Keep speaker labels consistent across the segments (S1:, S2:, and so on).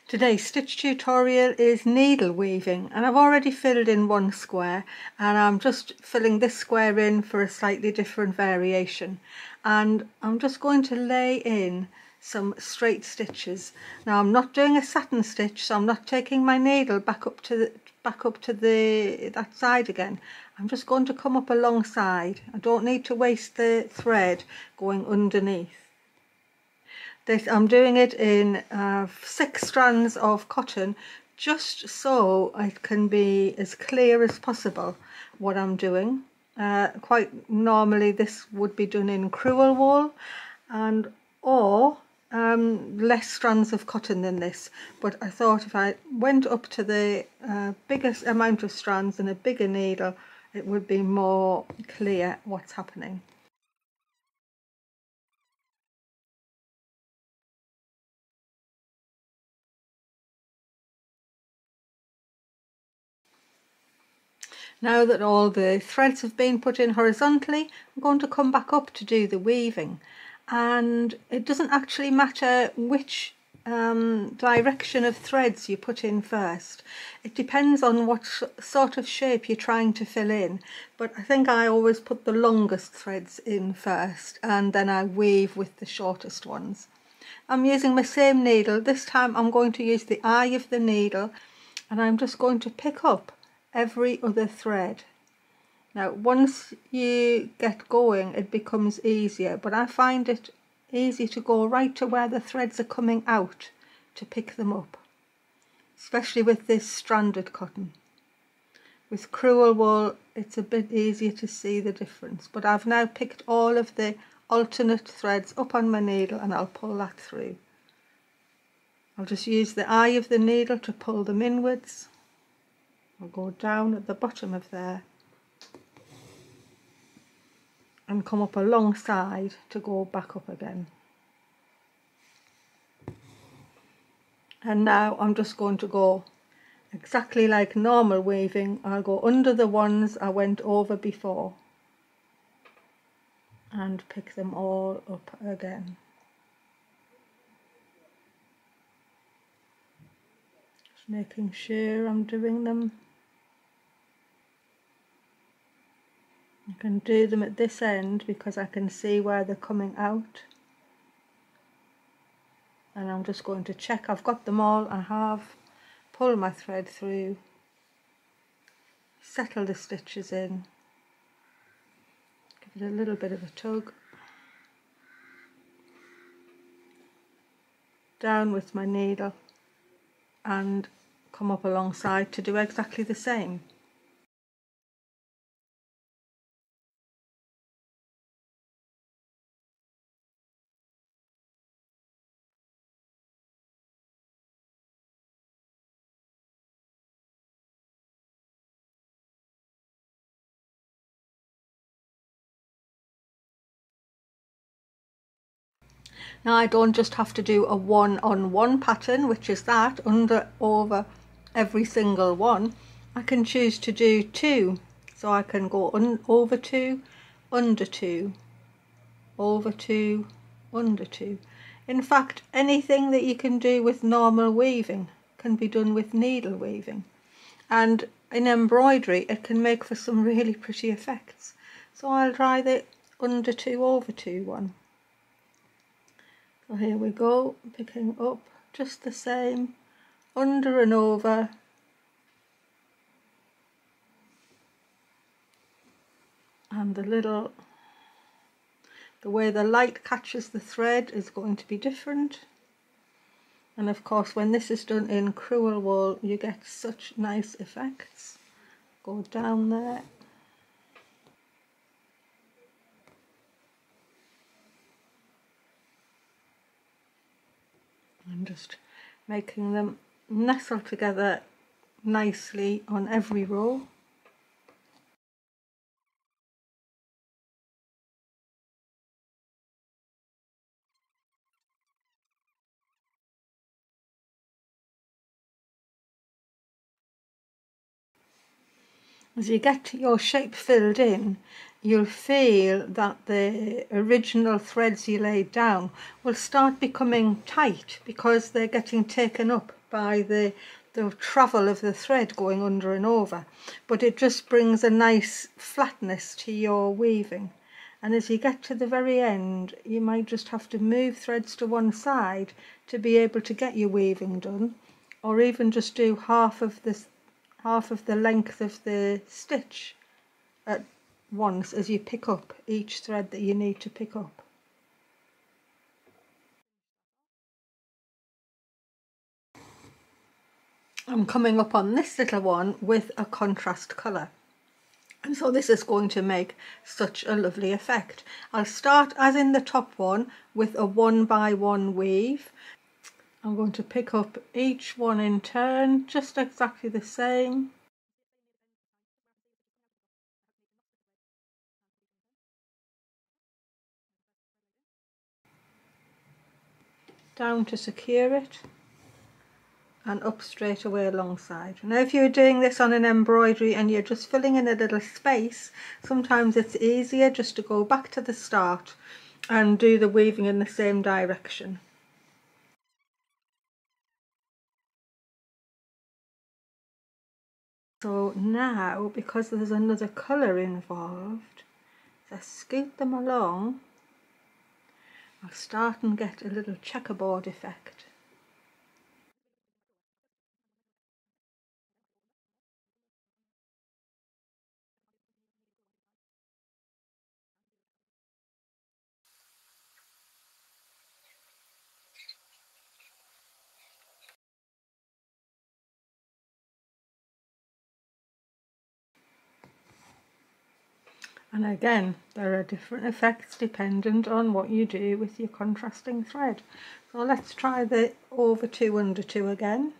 S1: Today's stitch tutorial is needle weaving, and I've already filled in one square and I'm just filling this square in for a slightly different variation, and I'm just going to lay in some straight stitches. Now I'm not doing a satin stitch, so I'm not taking my needle back up to that side again. I'm just going to come up alongside. I don't need to waste the thread going underneath. I'm doing it in 6 strands of cotton, just so it can be as clear as possible what I'm doing. Quite normally this would be done in crewel wool or less strands of cotton than this, but I thought if I went up to the biggest amount of strands and a bigger needle, it would be more clear what's happening. Now that all the threads have been put in horizontally, I'm going to come back up to do the weaving, and it doesn't actually matter which direction of threads you put in first. It depends on what sort of shape you're trying to fill in, but I think I always put the longest threads in first and then I weave with the shortest ones. I'm using my same needle. This time I'm going to use the eye of the needle, and I'm just going to pick up every other thread. Now once you get going it becomes easier, but I find it easy to go right to where the threads are coming out to pick them up, especially with this stranded cotton. With crewel wool it's a bit easier to see the difference, but I've now picked all of the alternate threads up on my needle and I'll pull that through. I'll just use the eye of the needle to pull them inwards. I'll go down at the bottom of there and come up alongside to go back up again. And now I'm just going to go exactly like normal weaving. I'll go under the ones I went over before and pick them all up again. Just making sure I'm doing them. I can do them at this end because I can see where they're coming out, and I'm just going to check I've got them all. I have. Pull my thread through, settle the stitches in, give it a little bit of a tug, down with my needle and come up alongside to do exactly the same. Now I don't just have to do a one-on-one pattern, which is that over every single one. I can choose to do 2, so I can go over 2, under 2, over 2, under 2. In fact, anything that you can do with normal weaving can be done with needle weaving, and in embroidery it can make for some really pretty effects. So I'll try the under 2, over 2 one. So here we go, picking up just the same, under and over, and the way the light catches the thread is going to be different. And of course when this is done in crewel wool you get such nice effects. Go down there. I'm just making them nestle together nicely on every row. As you get your shape filled in, you'll feel that the original threads you laid down will start becoming tight because they're getting taken up by the travel of the thread going under and over, but it just brings a nice flatness to your weaving. And as you get to the very end, you might just have to move threads to one side to be able to get your weaving done, or even just do half of the length of the stitch at once as you pick up each thread that you need to pick up. I'm coming up on this little one with a contrast colour, and so this is going to make such a lovely effect. I'll start as in the top one with a 1 by 1 weave. I'm going to pick up each one in turn, just exactly the same. Down to secure it, and up straight away alongside. Now if you're doing this on an embroidery and you're just filling in a little space, sometimes it's easier just to go back to the start and do the weaving in the same direction. So now, because there's another colour involved, as I scoot them along, I'll start and get a little checkerboard effect. And again, there are different effects dependent on what you do with your contrasting thread. So let's try the over 2 under 2 again.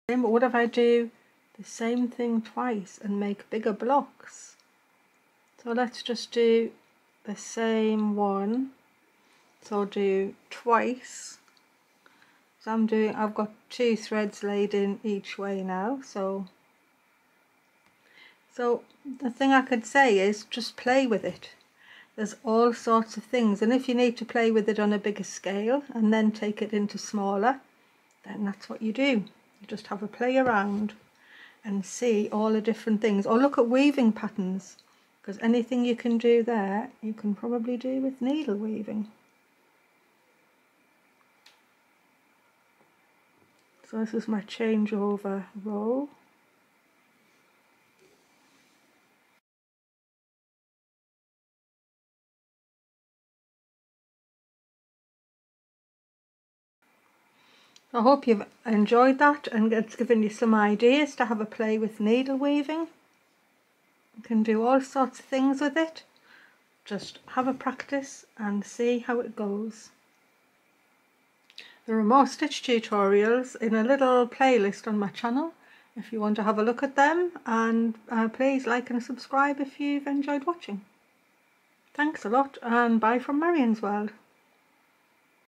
S1: But what if I do the same thing twice and make bigger blocks? So let's just do the same one. So do twice. So I've got 2 threads laid in each way now. So the thing I could say is just play with it. There's all sorts of things, and if you need to play with it on a bigger scale and then take it into smaller, then that's what you do. You just have a play around and see all the different things, or look at weaving patterns, because anything you can do there you can probably do with needle weaving. So this is my changeover row. I hope you've enjoyed that and it's given you some ideas to have a play with needle weaving. You can do all sorts of things with it. Just have a practice and see how it goes. There are more stitch tutorials in a little playlist on my channel if you want to have a look at them, and please like and subscribe if you've enjoyed watching. Thanks a lot, and bye from Marion's World.